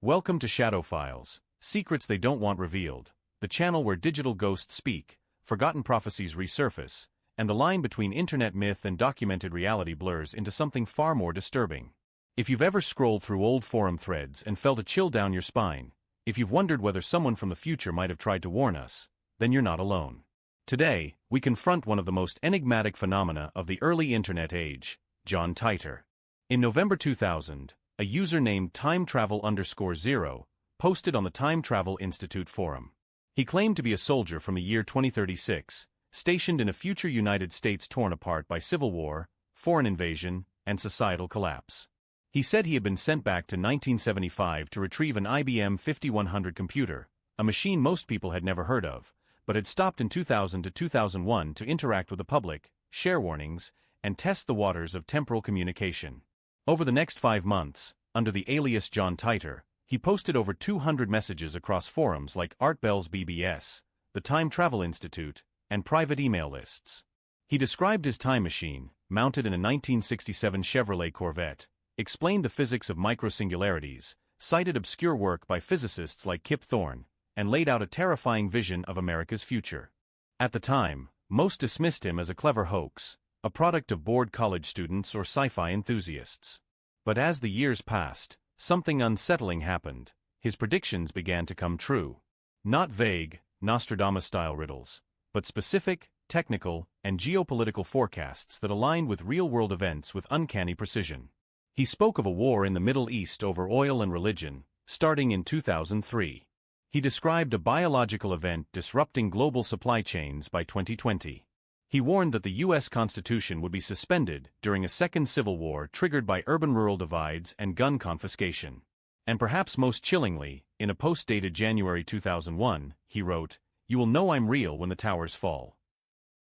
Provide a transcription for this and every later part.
Welcome to Shadow Files, Secrets They Don't Want Revealed, the channel where digital ghosts speak, forgotten prophecies resurface, and the line between internet myth and documented reality blurs into something far more disturbing. If you've ever scrolled through old forum threads and felt a chill down your spine, if you've wondered whether someone from the future might have tried to warn us, then you're not alone. Today, we confront one of the most enigmatic phenomena of the early internet age, John Titor. In November 2000, a user named timetravel_0 posted on the Time Travel Institute forum. He claimed to be a soldier from the year 2036, stationed in a future United States torn apart by civil war, foreign invasion, and societal collapse. He said he had been sent back to 1975 to retrieve an IBM 5100 computer, a machine most people had never heard of, but had stopped in 2000 to 2001 to interact with the public, share warnings, and test the waters of temporal communication. Over the next 5 months, under the alias John Titor, he posted over 200 messages across forums like Art Bell's BBS, the Time Travel Institute, and private email lists. He described his time machine, mounted in a 1967 Chevrolet Corvette, explained the physics of microsingularities, cited obscure work by physicists like Kip Thorne, and laid out a terrifying vision of America's future. At the time, most dismissed him as a clever hoax, a product of bored college students or sci-fi enthusiasts. But as the years passed, something unsettling happened. His predictions began to come true. Not vague, Nostradamus-style riddles, but specific, technical, and geopolitical forecasts that aligned with real-world events with uncanny precision. He spoke of a war in the Middle East over oil and religion, starting in 2003. He described a biological event disrupting global supply chains by 2020. He warned that the U.S. Constitution would be suspended during a second civil war triggered by urban-rural divides and gun confiscation. And perhaps most chillingly, in a post dated January 2001, he wrote, "You will know I'm real when the towers fall."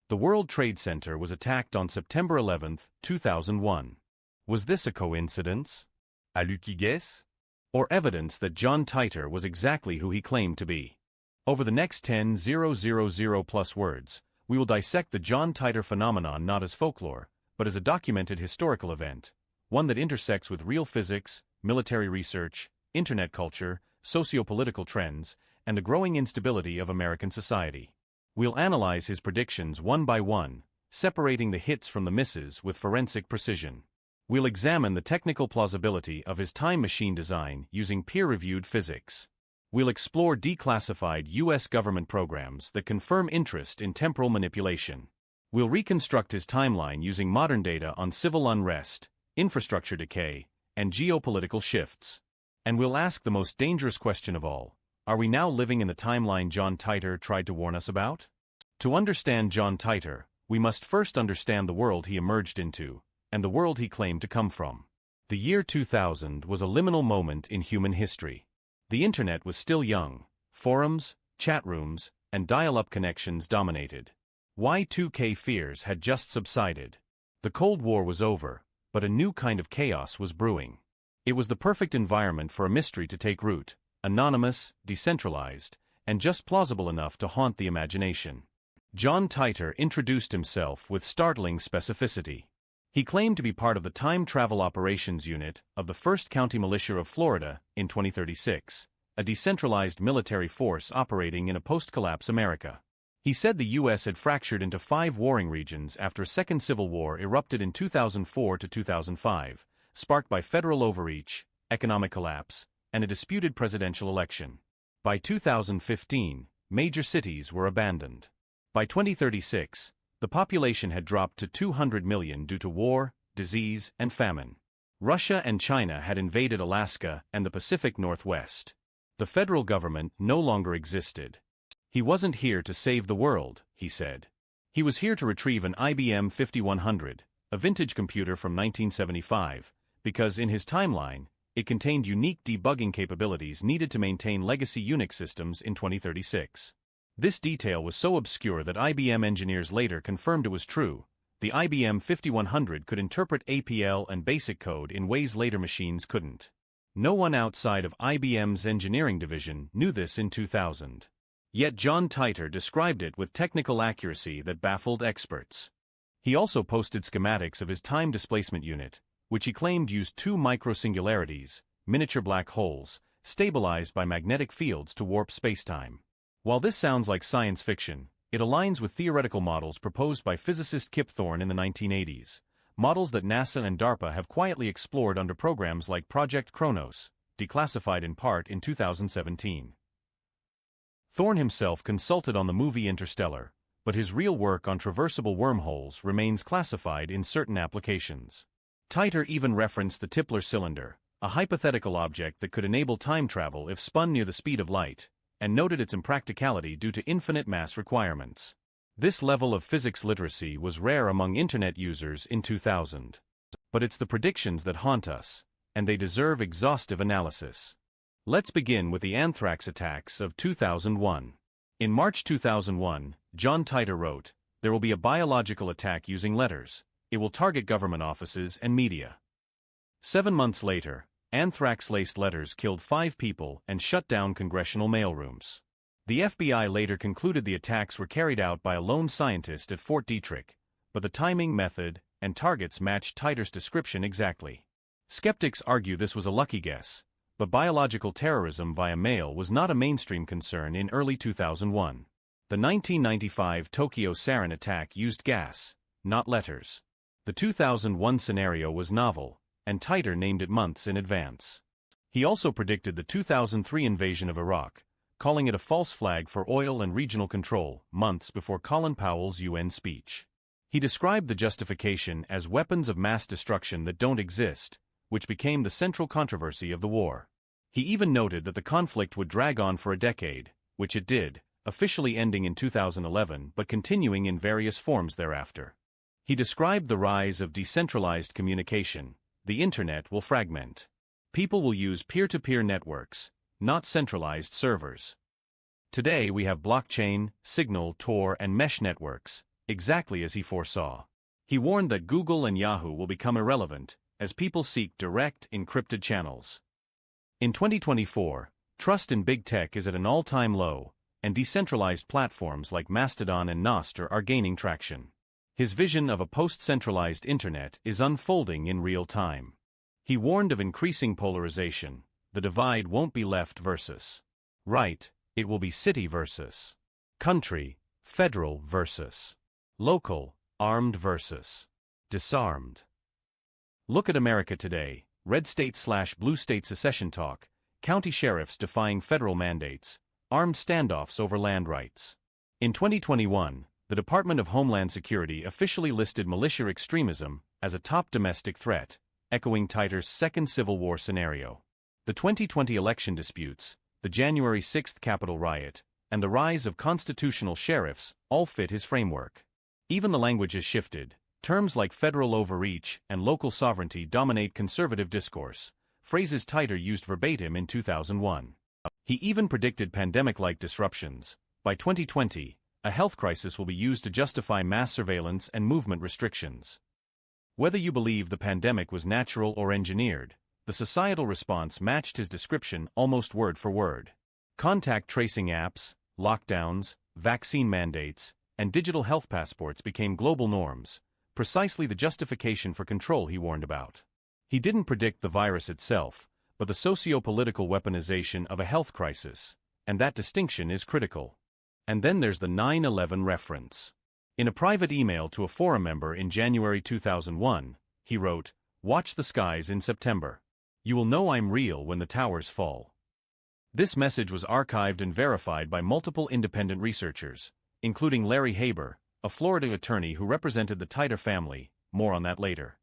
The World Trade Center was attacked on September 11, 2001. Was this a coincidence? A lucky guess? Or evidence that John Titor was exactly who he claimed to be? Over the next 10,000+ words, we will dissect the John Titor phenomenon not as folklore, but as a documented historical event, one that intersects with real physics, military research, internet culture, socio-political trends, and the growing instability of American society. We'll analyze his predictions one by one, separating the hits from the misses with forensic precision. We'll examine the technical plausibility of his time machine design using peer-reviewed physics. We'll explore declassified U.S. government programs that confirm interest in temporal manipulation. We'll reconstruct his timeline using modern data on civil unrest, infrastructure decay, and geopolitical shifts. And we'll ask the most dangerous question of all: are we now living in the timeline John Titor tried to warn us about? To understand John Titor, we must first understand the world he emerged into, and the world he claimed to come from. The year 2000 was a liminal moment in human history. The internet was still young. Forums, chat rooms, and dial-up connections dominated. Y2K fears had just subsided. The Cold War was over, but a new kind of chaos was brewing. It was the perfect environment for a mystery to take root, anonymous, decentralized, and just plausible enough to haunt the imagination. John Titor introduced himself with startling specificity. He claimed to be part of the Time Travel Operations Unit of the 1st County Militia of Florida in 2036, a decentralized military force operating in a post-collapse America. He said the U.S. had fractured into 5 warring regions after a second civil war erupted in 2004 to 2005, sparked by federal overreach, economic collapse, and a disputed presidential election. By 2015, major cities were abandoned. By 2036, the population had dropped to 200 million due to war, disease, and famine. Russia and China had invaded Alaska and the Pacific Northwest. The federal government no longer existed. He wasn't here to save the world, he said. He was here to retrieve an IBM 5100, a vintage computer from 1975, because in his timeline, it contained unique debugging capabilities needed to maintain legacy Unix systems in 2036. This detail was so obscure that IBM engineers later confirmed it was true. The IBM 5100 could interpret APL and BASIC code in ways later machines couldn't. No one outside of IBM's engineering division knew this in 2000. Yet John Titor described it with technical accuracy that baffled experts. He also posted schematics of his time displacement unit, which he claimed used 2 microsingularities, miniature black holes, stabilized by magnetic fields to warp spacetime. While this sounds like science fiction, it aligns with theoretical models proposed by physicist Kip Thorne in the 1980s, models that NASA and DARPA have quietly explored under programs like Project Kronos, declassified in part in 2017. Thorne himself consulted on the movie Interstellar, but his real work on traversable wormholes remains classified in certain applications. Titor even referenced the Tipler cylinder, a hypothetical object that could enable time travel if spun near the speed of light, and noted its impracticality due to infinite mass requirements. This level of physics literacy was rare among Internet users in 2000. But it's the predictions that haunt us, and they deserve exhaustive analysis. Let's begin with the anthrax attacks of 2001. In March 2001, John Titor wrote, "There will be a biological attack using letters. It will target government offices and media." 7 months later, anthrax-laced letters killed 5 people and shut down congressional mailrooms. The FBI later concluded the attacks were carried out by a lone scientist at Fort Detrick, but the timing, method, and targets matched Titor's description exactly. Skeptics argue this was a lucky guess, but biological terrorism via mail was not a mainstream concern in early 2001. The 1995 Tokyo sarin attack used gas, not letters. The 2001 scenario was novel, and Titor named it months in advance. He also predicted the 2003 invasion of Iraq, calling it a false flag for oil and regional control, months before Colin Powell's UN speech. He described the justification as weapons of mass destruction that don't exist, which became the central controversy of the war. He even noted that the conflict would drag on for a decade, which it did, officially ending in 2011 but continuing in various forms thereafter. He described the rise of decentralized communication. The Internet will fragment. People will use peer-to-peer networks, not centralized servers. Today we have blockchain, Signal, Tor, and mesh networks, exactly as he foresaw. He warned that Google and Yahoo will become irrelevant, as people seek direct, encrypted channels. In 2024, trust in big tech is at an all-time low, and decentralized platforms like Mastodon and Nostr are gaining traction. His vision of a post-centralized Internet is unfolding in real time. He warned of increasing polarization. The divide won't be left versus right, it will be city versus country, federal versus local, armed versus disarmed. Look at America today: red state/blue state secession talk, county sheriffs defying federal mandates, armed standoffs over land rights. In 2021, the Department of Homeland Security officially listed militia extremism as a top domestic threat, echoing Titor's second Civil War scenario. The 2020 election disputes, the January 6th Capitol riot, and the rise of constitutional sheriffs all fit his framework. Even the language has shifted. Terms like federal overreach and local sovereignty dominate conservative discourse, phrases Titor used verbatim in 2001. He even predicted pandemic-like disruptions. By 2020, a health crisis will be used to justify mass surveillance and movement restrictions. Whether you believe the pandemic was natural or engineered, the societal response matched his description almost word for word. Contact tracing apps, lockdowns, vaccine mandates, and digital health passports became global norms, precisely the justification for control he warned about. He didn't predict the virus itself, but the socio-political weaponization of a health crisis, and that distinction is critical. And then there's the 9/11 reference. In a private email to a forum member in January 2001, he wrote, "Watch the skies in September. You will know I'm real when the towers fall." This message was archived and verified by multiple independent researchers, including Larry Haber, a Florida attorney who represented the Titor family. More on that later.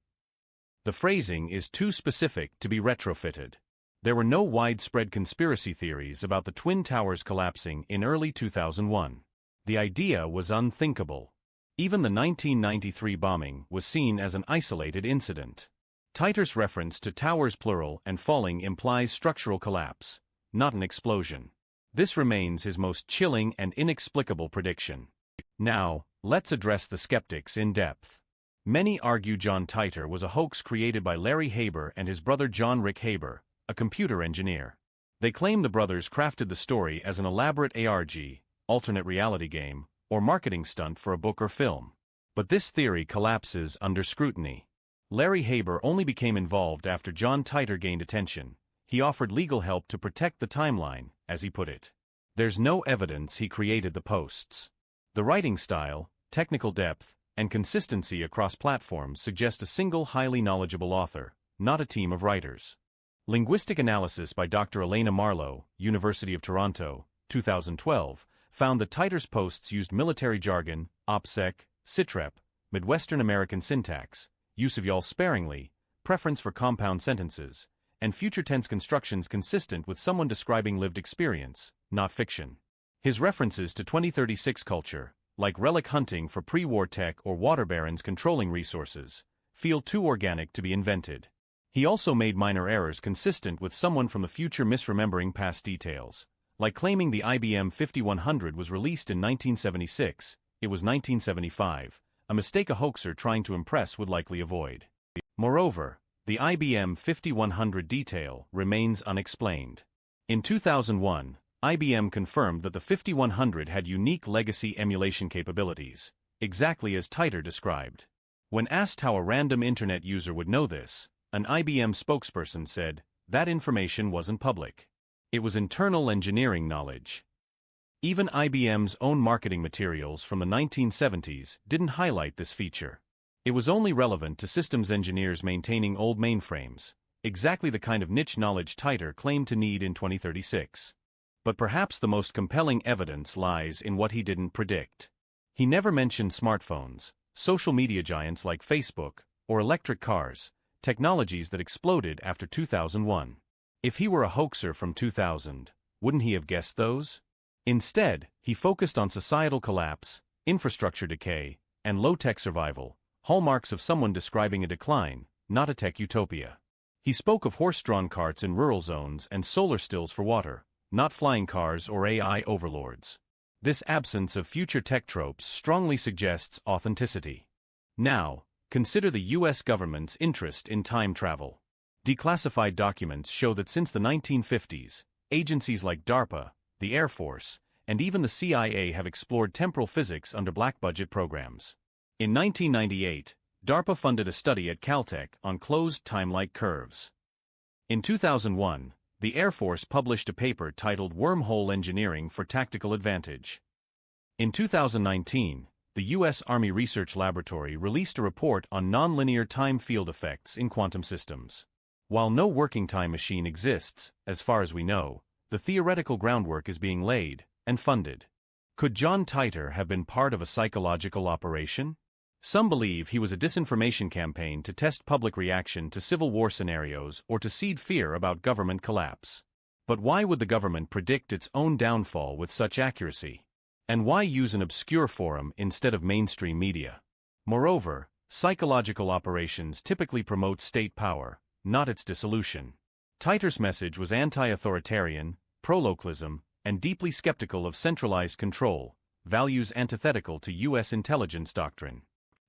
The phrasing is too specific to be retrofitted. There were no widespread conspiracy theories about the Twin Towers collapsing in early 2001. The idea was unthinkable. Even the 1993 bombing was seen as an isolated incident. Titor's reference to towers plural and falling implies structural collapse, not an explosion. This remains his most chilling and inexplicable prediction. Now, let's address the skeptics in depth. Many argue John Titor was a hoax created by Larry Haber and his brother John Rick Haber, a computer engineer. They claim the brothers crafted the story as an elaborate ARG, alternate reality game, or marketing stunt for a book or film. But this theory collapses under scrutiny. Larry Haber only became involved after John Titor gained attention. He offered legal help to protect the timeline, as he put it. There's no evidence he created the posts. The writing style, technical depth, and consistency across platforms suggest a single highly knowledgeable author, not a team of writers. Linguistic analysis by Dr. Elena Marlowe, University of Toronto, 2012, found that Titor's posts used military jargon, OPSEC, SITREP, Midwestern American syntax, use of y'all sparingly, preference for compound sentences, and future tense constructions consistent with someone describing lived experience, not fiction. His references to 2036 culture, like relic hunting for pre-war tech or water barons controlling resources, feel too organic to be invented. He also made minor errors consistent with someone from the future misremembering past details, like claiming the IBM 5100 was released in 1976, it was 1975, a mistake a hoaxer trying to impress would likely avoid. Moreover, the IBM 5100 detail remains unexplained. In 2001, IBM confirmed that the 5100 had unique legacy emulation capabilities, exactly as Titor described. When asked how a random internet user would know this, an IBM spokesperson said, that information wasn't public. It was internal engineering knowledge. Even IBM's own marketing materials from the 1970s didn't highlight this feature. It was only relevant to systems engineers maintaining old mainframes, exactly the kind of niche knowledge Titor claimed to need in 2036. But perhaps the most compelling evidence lies in what he didn't predict. He never mentioned smartphones, social media giants like Facebook, or electric cars, technologies that exploded after 2001. If he were a hoaxer from 2000, wouldn't he have guessed those? Instead, he focused on societal collapse, infrastructure decay, and low-tech survival, hallmarks of someone describing a decline, not a tech utopia. He spoke of horse-drawn carts in rural zones and solar stills for water, not flying cars or AI overlords. This absence of future tech tropes strongly suggests authenticity. Now, consider the U.S. government's interest in time travel. Declassified documents show that since the 1950s, agencies like DARPA, the Air Force, and even the CIA have explored temporal physics under black-budget programs. In 1998, DARPA funded a study at Caltech on closed time-like curves. In 2001, the Air Force published a paper titled Wormhole Engineering for Tactical Advantage. In 2019, the U.S. Army Research Laboratory released a report on nonlinear time field effects in quantum systems. While no working time machine exists, as far as we know, the theoretical groundwork is being laid and funded. Could John Titor have been part of a psychological operation? Some believe he was a disinformation campaign to test public reaction to civil war scenarios or to seed fear about government collapse. But why would the government predict its own downfall with such accuracy? And why use an obscure forum instead of mainstream media? Moreover, psychological operations typically promote state power, not its dissolution. Titor's message was anti-authoritarian, pro-localism, and deeply skeptical of centralized control, values antithetical to U.S. intelligence doctrine.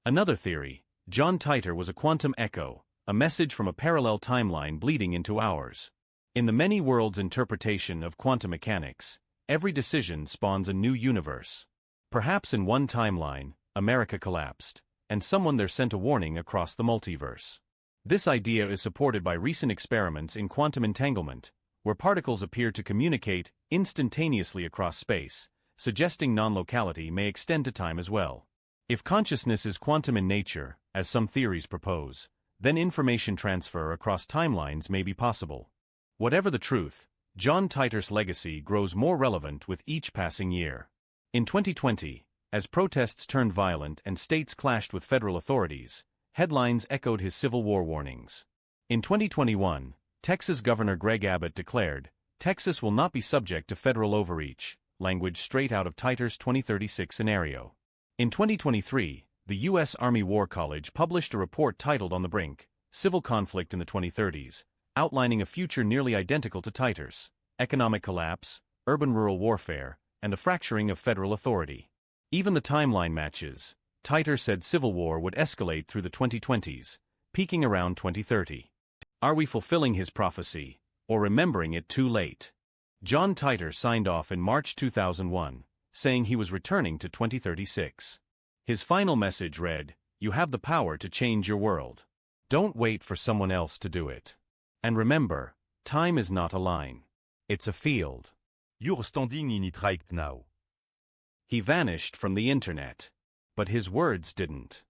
Another theory, John Titor was a quantum echo, a message from a parallel timeline bleeding into ours. In the many worlds interpretation of quantum mechanics, every decision spawns a new universe. Perhaps in one timeline, America collapsed, and someone there sent a warning across the multiverse. This idea is supported by recent experiments in quantum entanglement, where particles appear to communicate instantaneously across space, suggesting non-locality may extend to time as well. If consciousness is quantum in nature, as some theories propose, then information transfer across timelines may be possible. Whatever the truth, John Titor's legacy grows more relevant with each passing year. In 2020, as protests turned violent and states clashed with federal authorities, headlines echoed his Civil War warnings. In 2021, Texas Governor Greg Abbott declared, "Texas will not be subject to federal overreach," language straight out of Titor's 2036 scenario. In 2023, the U.S. Army War College published a report titled On the Brink, Civil Conflict in the 2030s, outlining a future nearly identical to Titor's: economic collapse, urban-rural warfare, and the fracturing of federal authority. Even the timeline matches. Titor said civil war would escalate through the 2020s, peaking around 2030. Are we fulfilling his prophecy, or remembering it too late? John Titor signed off in March 2001, saying he was returning to 2036. His final message read, "You have the power to change your world. Don't wait for someone else to do it. And remember, Time is not a line. It's a field. You're standing in it right now. He vanished from the internet. But his words didn't.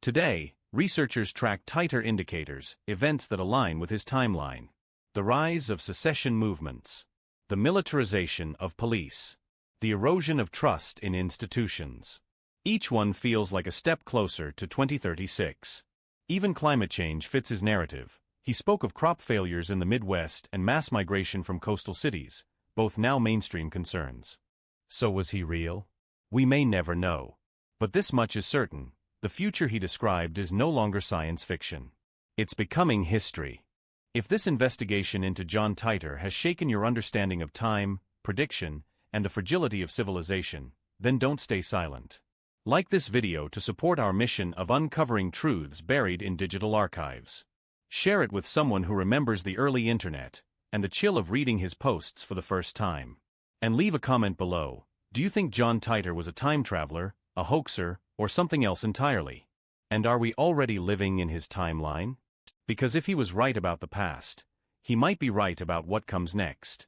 Today, researchers track tighter indicators, events that align with his timeline. The rise of secession movements. The militarization of police. The erosion of trust in institutions. Each one feels like a step closer to 2036. Even climate change fits his narrative. He spoke of crop failures in the Midwest and mass migration from coastal cities, both now mainstream concerns. So was he real? We may never know. But this much is certain: the future he described is no longer science fiction. It's becoming history. If this investigation into John Titor has shaken your understanding of time, prediction, and the fragility of civilization, then don't stay silent. Like this video to support our mission of uncovering truths buried in digital archives. Share it with someone who remembers the early internet and the chill of reading his posts for the first time. And leave a comment below. Do you think John Titor was a time traveler, a hoaxer, or something else entirely? And are we already living in his timeline? Because if he was right about the past, he might be right about what comes next.